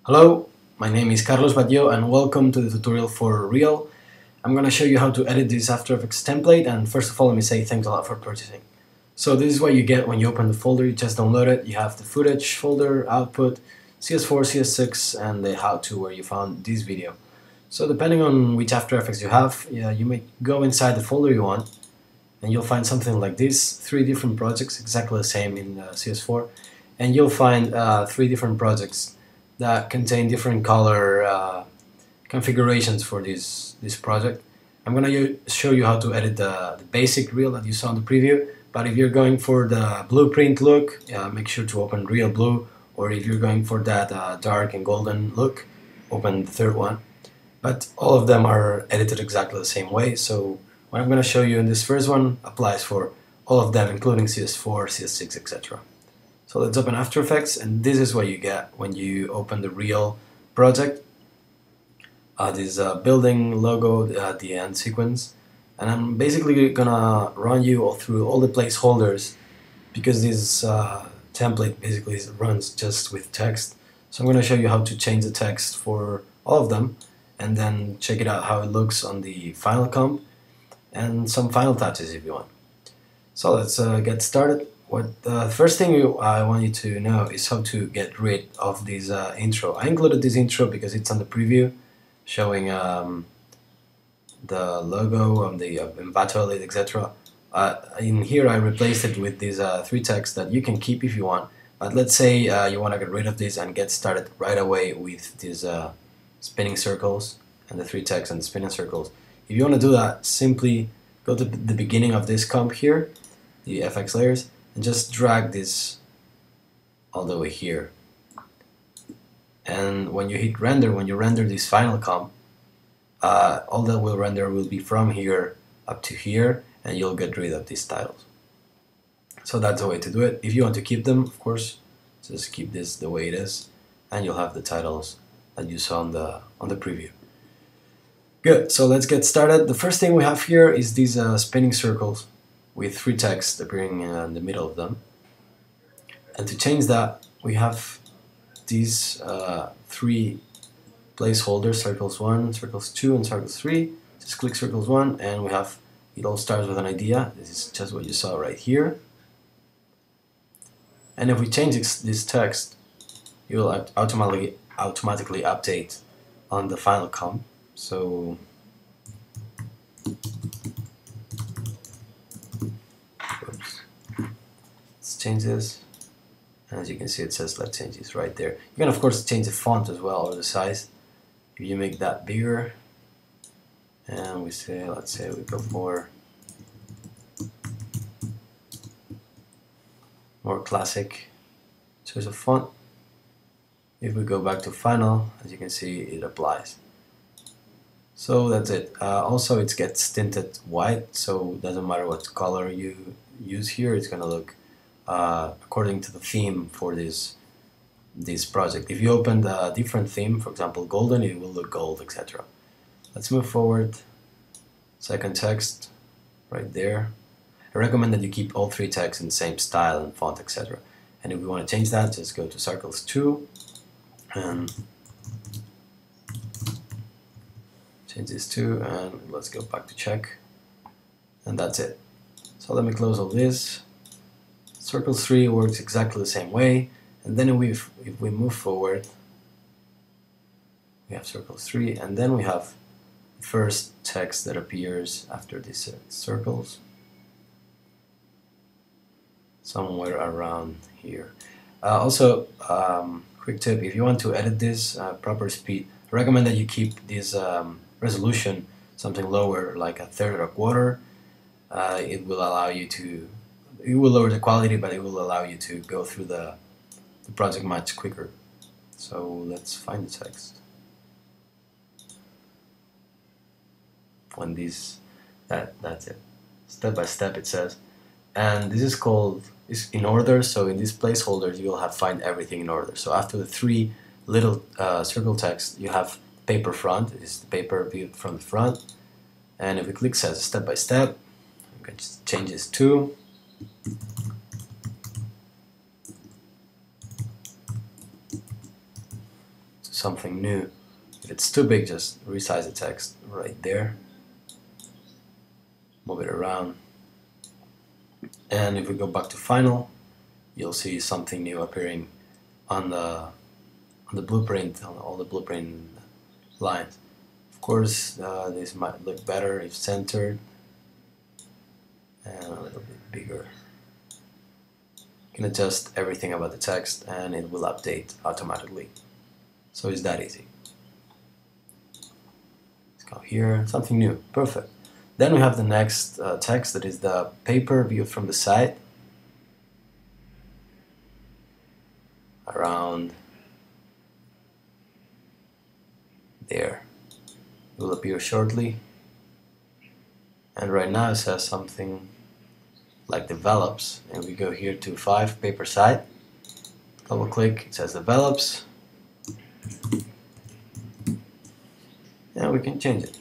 Hello, my name is Carlos Badio and welcome to the tutorial for Reel. I'm going to show you how to edit this After Effects template, and first of all let me say thanks a lot for purchasing. So this is what you get when you open the folder. You just download it. You have the footage folder, output, CS4, CS6 and the how-to where you found this video. So depending on which After Effects you have, you may go inside the folder you want and you'll find something like this, 3 different projects exactly the same in CS4, and you'll find 3 different projects that contain different color configurations for this project. I'm gonna show you how to edit the basic reel that you saw in the preview, but if you're going for the blueprint look, make sure to open Real Blue, or if you're going for that dark and golden look, open the third one. But all of them are edited exactly the same way, so what I'm going to show you in this first one applies for all of them, including CS4, CS6, etc. So let's open After Effects, and this is what you get when you open the Reel project. This building logo at the end sequence, and I'm basically gonna run you all through all the placeholders because this template basically runs just with text. So I'm gonna show you how to change the text for all of them, and then check it out how it looks on the final comp, and some final touches if you want. So let's get started. The first thing I want you to know is how to get rid of this intro. I included this intro because it's on the preview, showing the logo on the Envato, etc. In here I replaced it with these 3 texts that you can keep if you want, but let's say you want to get rid of this and get started right away with these spinning circles and the 3 texts and the spinning circles. If you want to do that, simply go to the beginning of this comp here, the FX layers, and just drag this all the way here. And when you hit render, when you render this final comp, all that will render will be from here up to here, and you'll get rid of these titles. So that's the way to do it. If you want to keep them, of course, just keep this the way it is, and you'll have the titles that you saw on the preview. Good, so let's get started. The first thing we have here is these spinning circles with 3 texts appearing in the middle of them. And to change that, we have these 3 placeholders, circles 1, circles 2, and circles 3. Just click circles 1, and we have, it all starts with an idea. This is just what you saw right here. And if we change this text, it will automatically update on the final comp. So let's change this, and as you can see it says let's change this right there. You can of course change the font as well, or the size. If you make that bigger, and we say, let's say we go for more classic choice of font. If we go back to final, as you can see, it applies. So that's it. Also it gets tinted white, so it doesn't matter what color you use here, it's gonna look according to the theme for this project. If you open a different theme, for example golden, it will look gold, etc. Let's move forward. Second text right there. I recommend that you keep all 3 texts in the same style and font, etc. And if we want to change that, just go to circles 2 and change this too, and let's go back to check, and that's it. So let me close all this. Circles 3 works exactly the same way, and then if we move forward, we have circles 3, and then we have the first text that appears after these circles, somewhere around here. Also, quick tip, if you want to edit this proper speed, I recommend that you keep this resolution something lower, like 1/3 or 1/4. It will allow you to, it will lower the quality, but it will allow you to go through the project much quicker. So let's find the text. When that's it. Step by step it says. And this is in order, so in these placeholders you will have find everything in order. So after the 3 little circle text, you have paper front. It is the paper viewed from the front, and if we click says step by step, we can just change this to something new. If it's too big, just resize the text right there, move it around, and if we go back to final, you'll see something new appearing on the blueprint, on all the blueprint lines. Of course, this might look better if centered and a little bit bigger. You can adjust everything about the text and it will update automatically. So it's that easy. Let's go here, something new, perfect. Then we have the next text, that is the paper viewed from the side. Around there. It will appear shortly. And right now it says something like develops, and we go here to 5 paper side, double click, it says develops, and we can change it.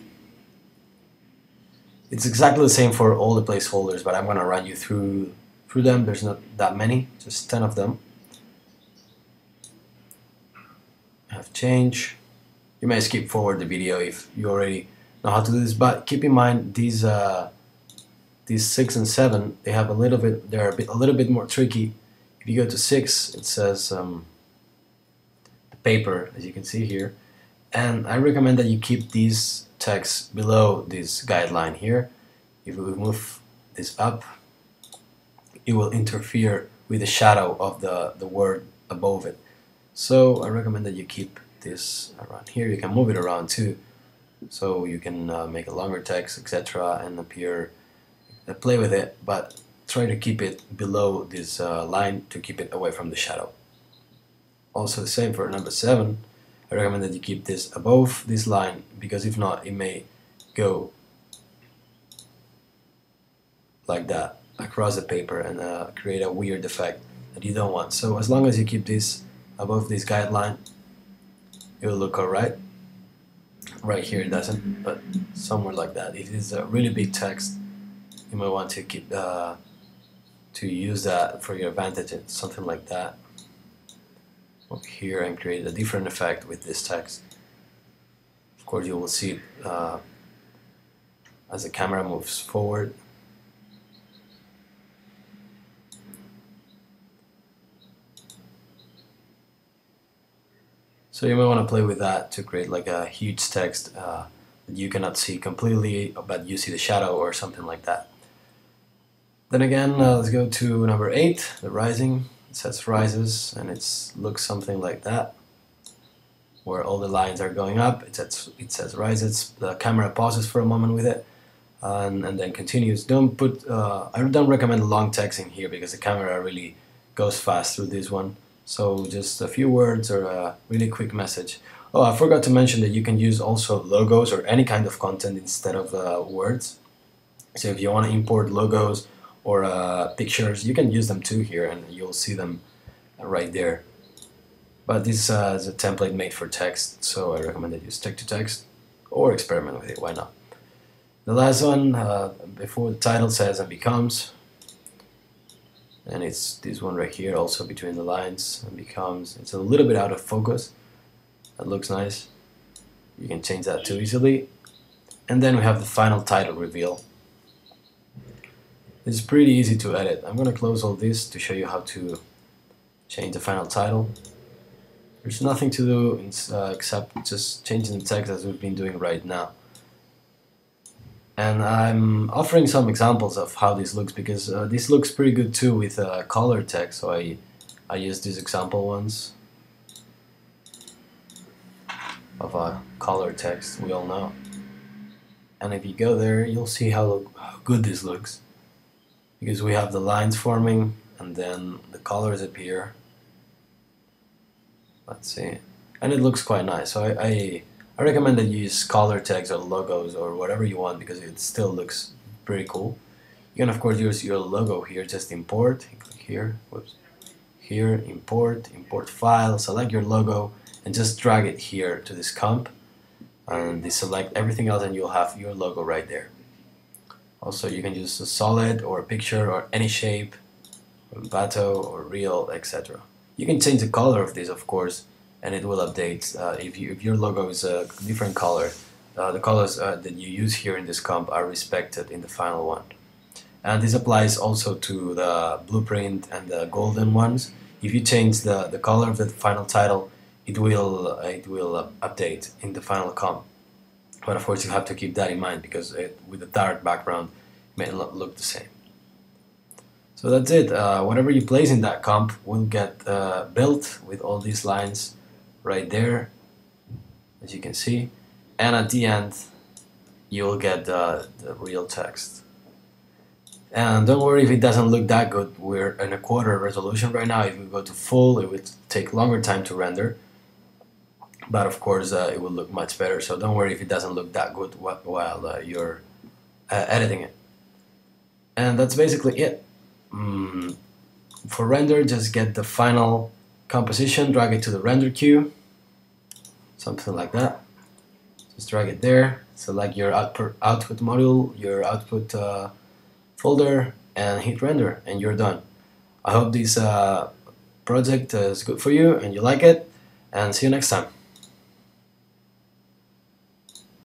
It's exactly the same for all the placeholders, but I'm gonna run you through them. There's not that many, just 10 of them. Have change. You may skip forward the video if you already know how to do this, but keep in mind these 6 and 7, they have a little bit, they're a little bit more tricky. If you go to 6, it says the paper, as you can see here, and I recommend that you keep these texts below this guideline here. If we move this up, it will interfere with the shadow of the word above it. So I recommend that you keep this around here. You can move it around too, so you can make a longer text, etc., and play with it, but try to keep it below this line to keep it away from the shadow. Also the same for number 7. I recommend that you keep this above this line, because if not, it may go like that across the paper and create a weird effect that you don't want. So as long as you keep this above this guideline, it will look alright. Right here it doesn't, but somewhere like that. If it's a really big text, you might want to keep to use that for your advantage, something like that. Over here and create a different effect with this text. Of course, you will see it as the camera moves forward. So you may want to play with that to create like a huge text that you cannot see completely, but you see the shadow or something like that. Then again, let's go to number 8, the rising. It says rises, and it looks something like that, where all the lines are going up. It says rises. The camera pauses for a moment with it, and then continues. Don't put. I don't recommend long text in here because the camera really goes fast through this one. So just a few words or a really quick message. Oh, I forgot to mention that you can use also logos or any kind of content instead of words. So if you want to import logos or pictures, you can use them too here, and you'll see them right there. But this is a template made for text, so I recommend that you stick to text or experiment with it. Why not? The last one, before the title, says and becomes, and it's this one right here, also between the lines, and becomes. It's a little bit out of focus. That looks nice. You can change that too easily. And then we have the final title reveal. It's pretty easy to edit. I'm going to close all this to show you how to change the final title. There's nothing to do except just changing the text as we've been doing right now. And I'm offering some examples of how this looks, because this looks pretty good too with color text, so I use these example ones of color text, we all know. And if you go there, you'll see how good this looks, because we have the lines forming and then the colors appear. Let's see, and it looks quite nice. So I recommend that you use color text or logos or whatever you want, because it still looks pretty cool. You can of course use your logo here. Just import, click here, whoops, here, import file, select your logo and just drag it here to this comp and deselect everything else, and you'll have your logo right there. Also, you can use a solid or a picture or any shape, Vato or real, etc. You can change the color of this, of course, and it will update. If your logo is a different color, the colors that you use here in this comp are respected in the final one. And this applies also to the blueprint and the golden ones. If you change the color of the final title, it will update in the final comp. But of course you have to keep that in mind, because with a dark background it may not look the same. So that's it. Whatever you place in that comp will get built with all these lines right there, as you can see, and at the end you'll get the real text. And don't worry if it doesn't look that good. We're in a quarter resolution right now. If we go to full, it would take longer time to render, but of course it will look much better. So don't worry if it doesn't look that good while you're editing it. And that's basically it. For render, just get the final composition, drag it to the render queue, something like that. Just drag it there, select your output module, your output folder, and hit render, and you're done. I hope this project is good for you and you like it, and see you next time.